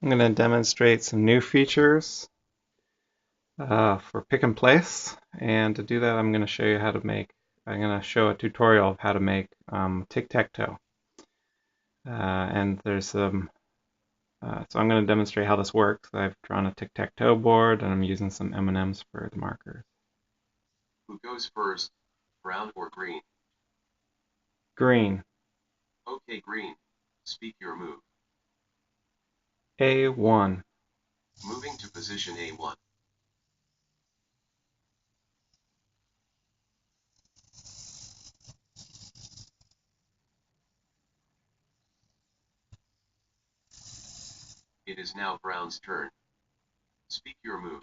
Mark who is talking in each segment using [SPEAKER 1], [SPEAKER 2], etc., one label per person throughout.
[SPEAKER 1] I'm going to demonstrate some new features for pick and place, and to do that I'm going to show you how to make, I'm going to show a tutorial of how to make tic-tac-toe. And there's some, so I'm going to demonstrate how this works. I've drawn a tic-tac-toe board and I'm using some M&Ms for the markers.
[SPEAKER 2] Who goes first, brown or green?
[SPEAKER 1] Green.
[SPEAKER 2] Okay, green. Speak your move.
[SPEAKER 1] A1.
[SPEAKER 2] Moving to position A1. It is now brown's turn. Speak your move.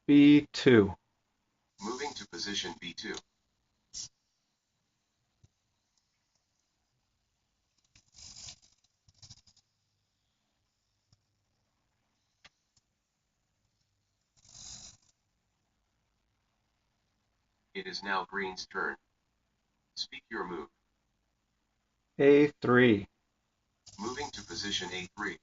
[SPEAKER 1] B2.
[SPEAKER 2] Moving to position B2. It is now green's turn. Speak your move.
[SPEAKER 1] A3.
[SPEAKER 2] Moving to position A3.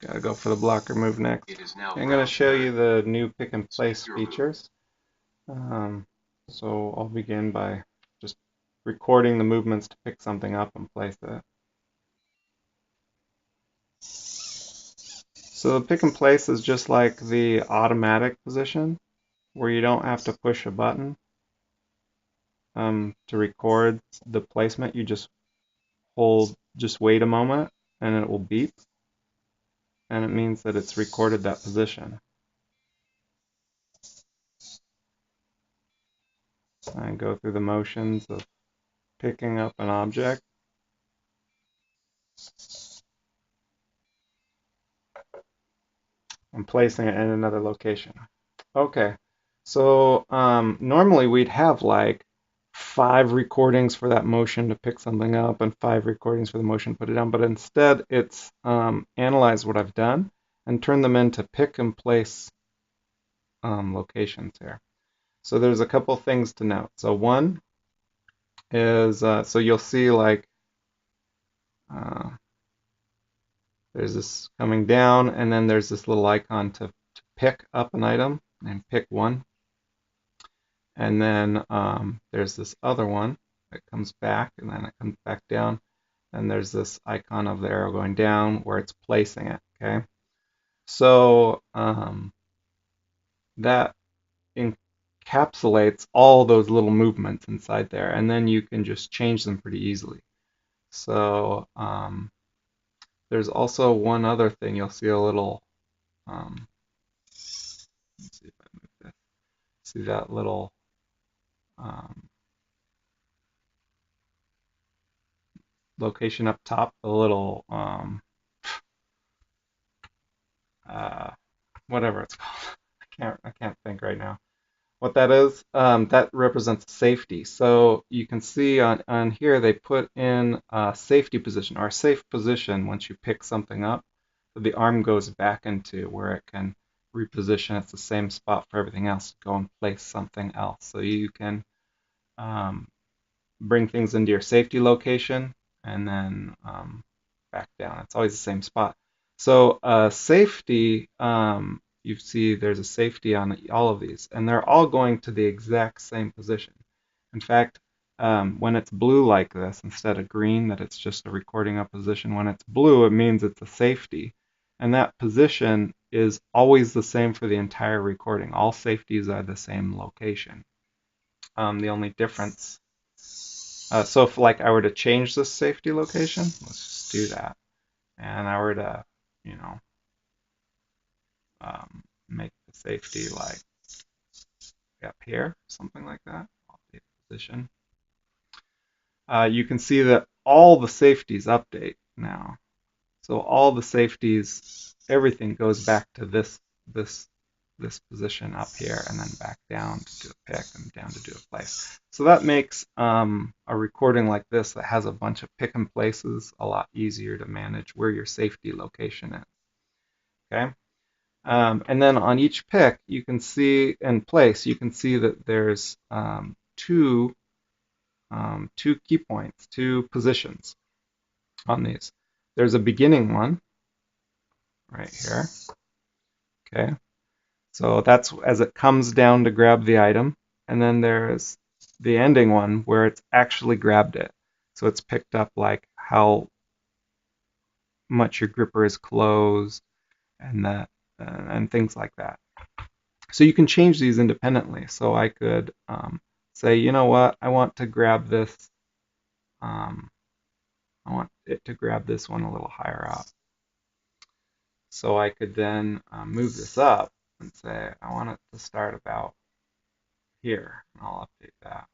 [SPEAKER 1] Gotta go for the blocker move next.
[SPEAKER 2] It is now
[SPEAKER 1] I'm going to
[SPEAKER 2] brown's
[SPEAKER 1] show
[SPEAKER 2] turn.
[SPEAKER 1] you the new pick and
[SPEAKER 2] Speak
[SPEAKER 1] place
[SPEAKER 2] your move.
[SPEAKER 1] features. So I'll begin by just recording the movements to pick something up and place it. So the pick and place is just like the automatic position where you don't have to push a button to record the placement. You just wait a moment and it will beep and it means that it's recorded that position. And go through the motions of picking up an object. And placing it in another location. Okay, so normally we'd have like 5 recordings for that motion to pick something up and 5 recordings for the motion to put it down, but instead it's analyzed what I've done and turned them into pick and place locations here. So there's a couple things to note. So one is, so you'll see like uh, there's this coming down and then there's this little icon to pick up an item and pick one. And then there's this other one that comes back and then it comes back down. And there's this icon of the arrow going down where it's placing it, okay? So that encapsulates all those little movements inside there. And then you can just change them pretty easily. So there's also one other thing. You'll see a little, let's see if I move this. See that little um, location up top, a little uh, whatever it's called. I can't think right now. What that is, that represents safety. So you can see on here they put in a safety position or a safe position once you pick something up. So the arm goes back into where it can reposition. It's the same spot for everything else. Go and place something else. So you can um, bring things into your safety location and then back down. It's always the same spot. So safety, you see there's a safety on all of these, and they're all going to the exact same position. In fact, when it's blue like this, instead of green, that it's just a recording of position, when it's blue, it means it's a safety. And that position is always the same for the entire recording. All safeties are the same location. The only difference so if like I were to change this safety location, let's just do that. And I were to, you know, make the safety like up here, something like that. Update position. You can see that all the safeties update now. So all the safeties, everything goes back to this this position up here and then back down to do a pick and down to do a place. So that makes a recording like this that has a bunch of pick and places a lot easier to manage where your safety location is. Okay. And then on each pick, you can see in place, you can see that there's two key points, two positions on these. There's a beginning one right here. Okay, so that's as it comes down to grab the item, and then there's the ending one where it's actually grabbed it. So it's picked up like how much your gripper is closed and that and things like that. So you can change these independently. So I could say, you know what, I want to grab this. Um, I want it to grab this one a little higher up. So I could then move this up and say, I want it to start about here, and I'll update that.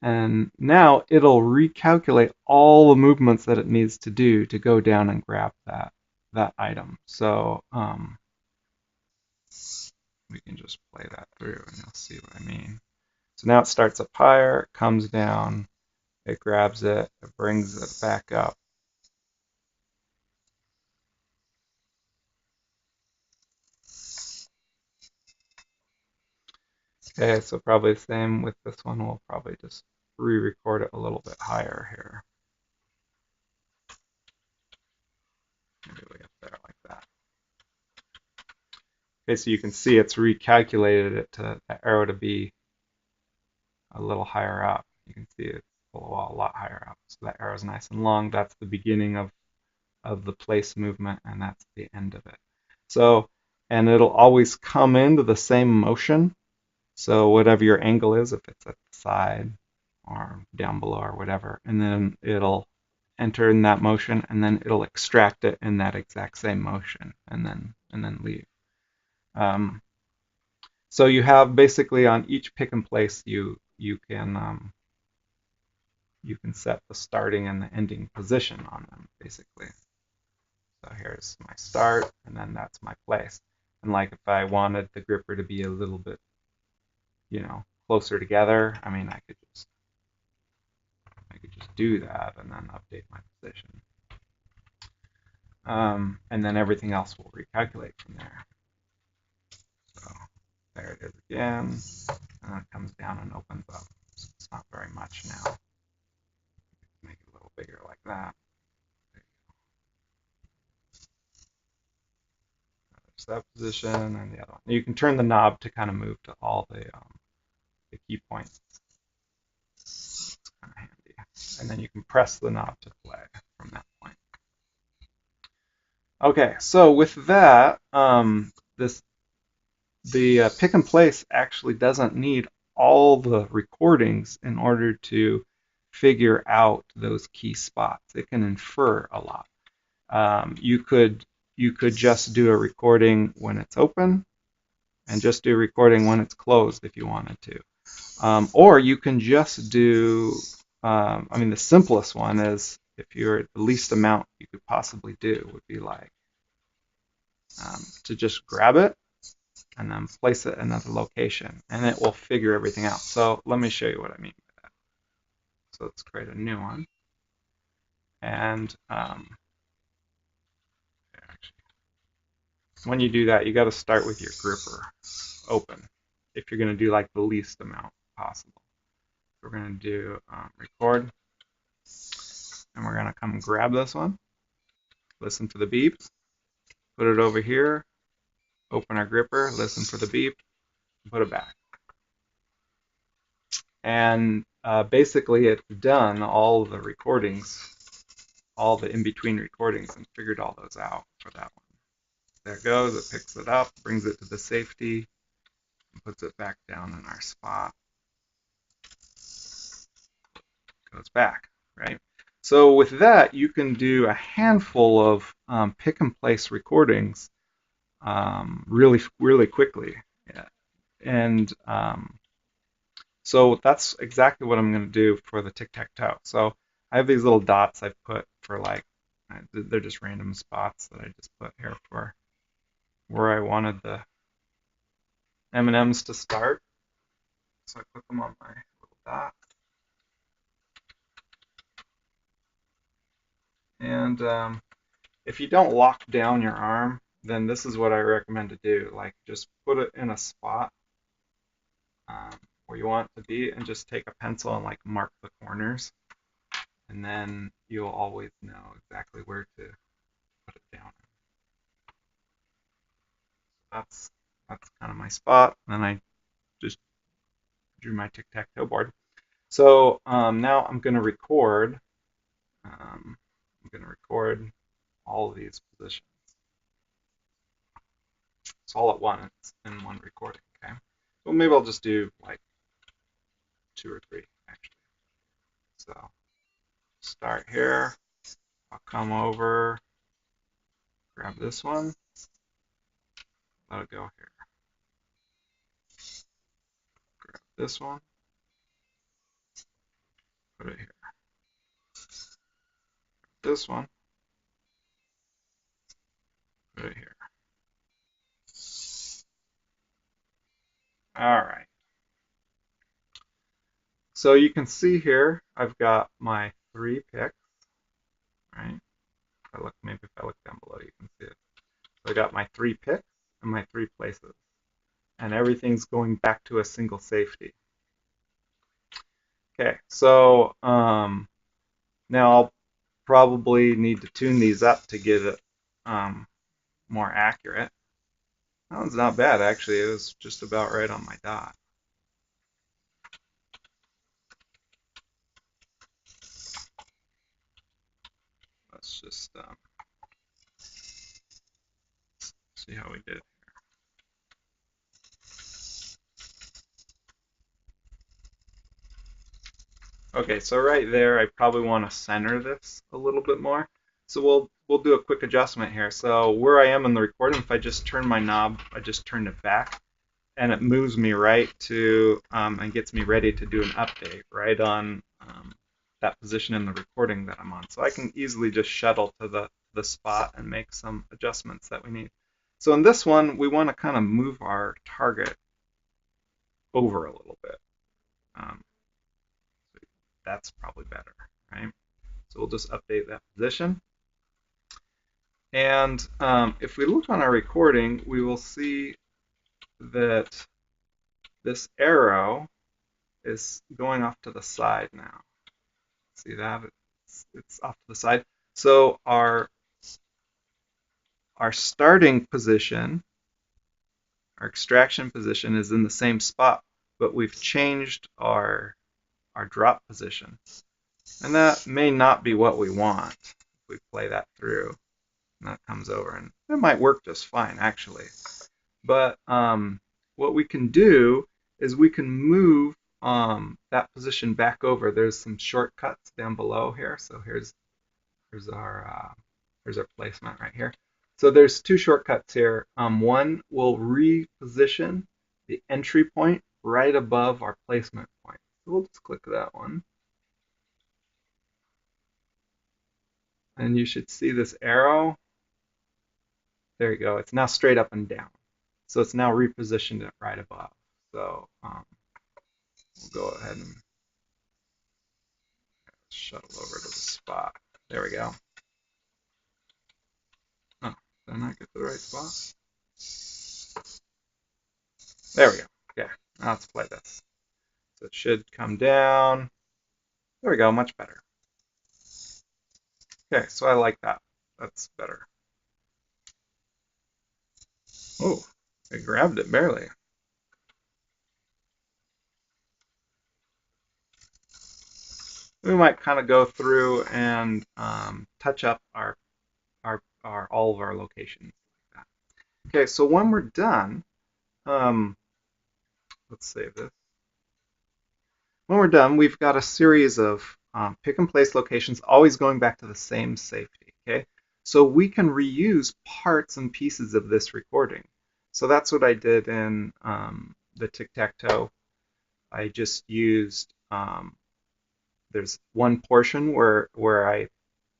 [SPEAKER 1] And now it'll recalculate all the movements that it needs to do to go down and grab that item. So we can just play that through and you'll see what I mean. So now it starts up higher, comes down, it grabs it, it brings it back up. Okay, so probably the same with this one. We'll probably just re-record it a little bit higher here. Maybe we up there like that. Okay, so you can see it's recalculated it to the arrow to be a little higher up. You can see it's a lot higher up. So that arrow is nice and long. That's the beginning of the place movement, and that's the end of it. So, and it'll always come into the same motion. So whatever your angle is, if it's at the side or down below or whatever, and then it'll enter in that motion, and then it'll extract it in that exact same motion, and then leave. Um, so you have basically on each pick and place you can set the starting and the ending position on them basically. So here's my start, and then that's my place. And like if I wanted the gripper to be a little bit, closer together, I mean, I could just do that and then update my position. And then everything else will recalculate from there. So there it is again, and then it comes down and opens up. So it's not very much now. Make it a little bigger like that. There's that position and the other one. You can turn the knob to kind of move to all the key points. It's kind of handy. And then you can press the knob to play from that point. Okay, so with that, the pick and place actually doesn't need all the recordings in order to figure out those key spots. It can infer a lot. You could just do a recording when it's open, and just do a recording when it's closed if you wanted to. Or you can just do, the simplest one is if you're the least amount you could possibly do would be like to just grab it and then place it in another location, and it will figure everything out. So let me show you what I mean by that. So let's create a new one, and when you do that, you got to start with your gripper open if you're going to do like the least amount possible. We're going to do record, and we're going to come grab this one, listen for the beep, put it over here, open our gripper, listen for the beep, and put it back. And basically it's done all the recordings, all the in-between recordings, and figured all those out for that one. There it goes, it picks it up, brings it to the safety, and puts it back down in our spot. Goes back, right? So with that, you can do a handful of pick and place recordings really, really quickly. Yeah. And so that's exactly what I'm going to do for the tic-tac-toe. So I have these little dots I've put for they're just random spots that I just put here for where I wanted the M&Ms to start. So I put them on my little dot. And if you don't lock down your arm, then this is what I recommend to do. Like just put it in a spot um, where you want it to be and just take a pencil and like mark the corners. And then you'll always know exactly where to put it down. That's that's kind of my spot. And then I just drew my tic-tac-toe board. So now I'm going to record. I'm going to record all of these positions. It's all at once in one recording. Okay. So maybe I'll just do like 2 or 3 actually. So start here. I'll come over, grab this one, let it go here. Grab this one, put it here. This one, put it here. All right. So you can see here, I've got my 3 picks, right? Maybe if I look down below, you can see it. So I got my 3 picks and my 3 places, and everything's going back to a single safety. Okay, so now I'll probably need to tune these up to get it more accurate. That one's not bad, actually. It was just about right on my dot. Let's just see how we did. Okay, so right there, I probably want to center this a little bit more. So we'll do a quick adjustment here. So where I am in the recording, if I just turn my knob, I just turned it back, and it moves me right to and gets me ready to do an update right on that position in the recording that I'm on. So I can easily just shuttle to the spot and make some adjustments that we need. So in this one, we want to kind of move our target over a little bit. Um, that's probably better, right? So we'll just update that position. And if we look on our recording, we will see that this arrow is going off to the side now. See that? It's off to the side. So our starting position, our extraction position is in the same spot, but we've changed our drop position. And that may not be what we want if we play that through. And that comes over, and it might work just fine, actually. But what we can do is we can move that position back over. There's some shortcuts down below here. So here's our placement right here. So there's 2 shortcuts here. One will reposition the entry point right above our placement point. So we'll just click that one. And you should see this arrow. There you go. It's now straight up and down. So it's now repositioned it right above. So we'll go ahead and shuttle over to the spot. There we go. Oh, did I not get the right spot? There we go. Okay, now let's play this. So it should come down. There we go, much better. Okay, so I like that. That's better. Oh, I grabbed it barely. We might kind of go through and touch up all of our locations like that. Okay, so when we're done, let's save this. When we're done, we've got a series of pick and place locations, always going back to the same safety. Okay, so we can reuse parts and pieces of this recording. So that's what I did in the tic-tac-toe. I just used there's one portion where I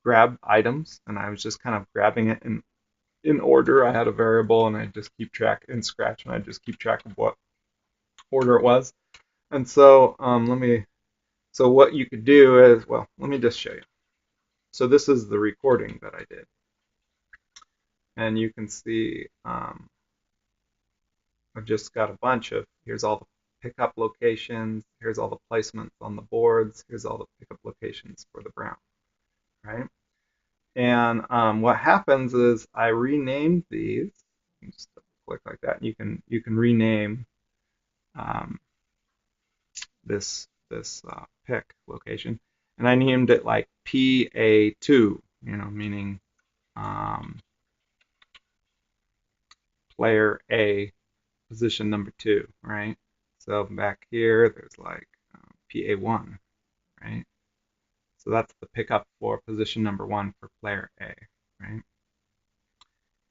[SPEAKER 1] grab items, and I was just kind of grabbing it in order. I had a variable, and I just keep track in Scratch, and I just keep track of what order it was. And so so what you could do is, well, let me just show you. So this is the recording that I did. and you can see I've just got a bunch of, here's all the pickup locations, here's all the placements on the boards, here's all the pickup locations for the brown, right? And what happens is I renamed these. Just click like that, and you can rename um, this pick location, and I named it like PA2, meaning um, player A, position number 2, right? So back here, there's like PA1, right? So that's the pickup for position number 1 for player A, right?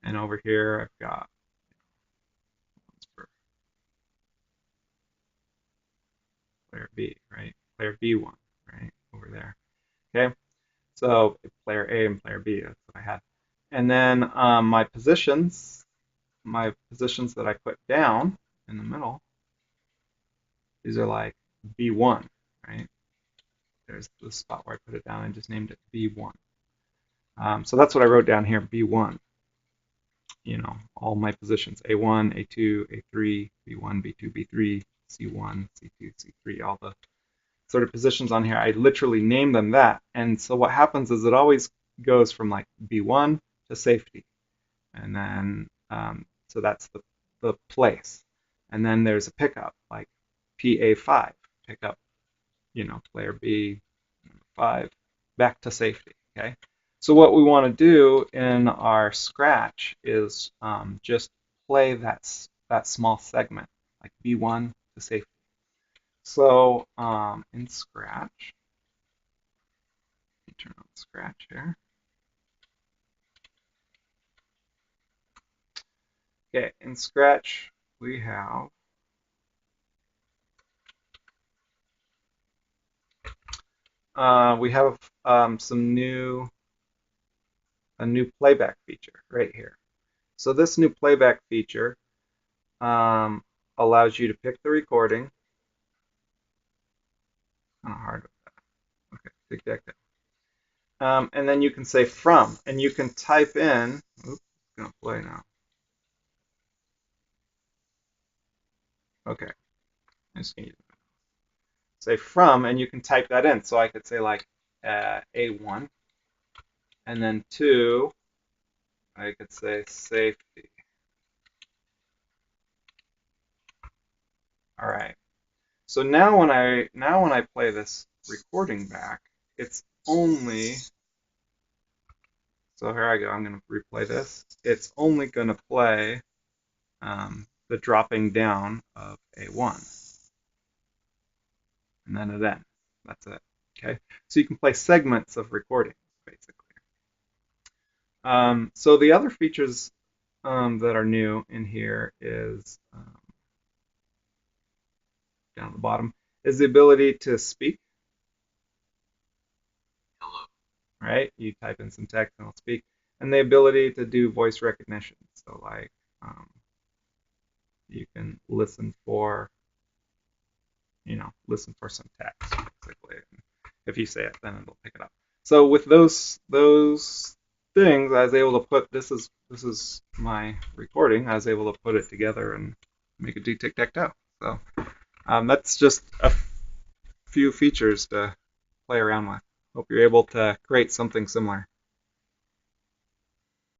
[SPEAKER 1] And over here, I've got for player B, right? Player B1, right? Over there. Okay, so player A and player B, that's what I had. And then my positions that I put down in the middle, these are like B1, right? There's the spot where I put it down. I just named it B1. So that's what I wrote down here, B1. All my positions, A1, A2, A3, B1, B2, B3, C1, C2, C3, all the sort of positions on here. I literally name them that. And so what happens is it always goes from like B1 to safety. And then, so that's the place. And then there's a pickup, like PA5, pickup, player B, number 5, back to safety, okay? So what we want to do in our scratch is just play that small segment, like B1 to safety. So in Scratch, let me turn on Scratch here. Okay, in Scratch we have a new playback feature right here. So this new playback feature um, allows you to pick the recording. Kind of hard with that. Okay, Tic-Tac-Toe. And then you can say from, and you can type in. Oops, it's gonna play now. Okay, I just need to say from, and you can type that in. So I could say like A1, and then 2, I could say safety. All right. So now when I play this recording back, it's only, so here I go. I'm going to replay this. It's only going to play the dropping down of A1, and then it ends. That's it. Okay. So you can play segments of recordings, basically. So the other features that are new in here is down at the bottom is the ability to speak.
[SPEAKER 2] Hello.
[SPEAKER 1] Right? You type in some text and it'll speak, and the ability to do voice recognition. So like you can listen for some text basically. If you say it, then it'll pick it up. So with those things, I was able to put this is my recording. I was able to put it together and make a tic-tac-toe. So that's just a few features to play around with. Hope you're able to create something similar.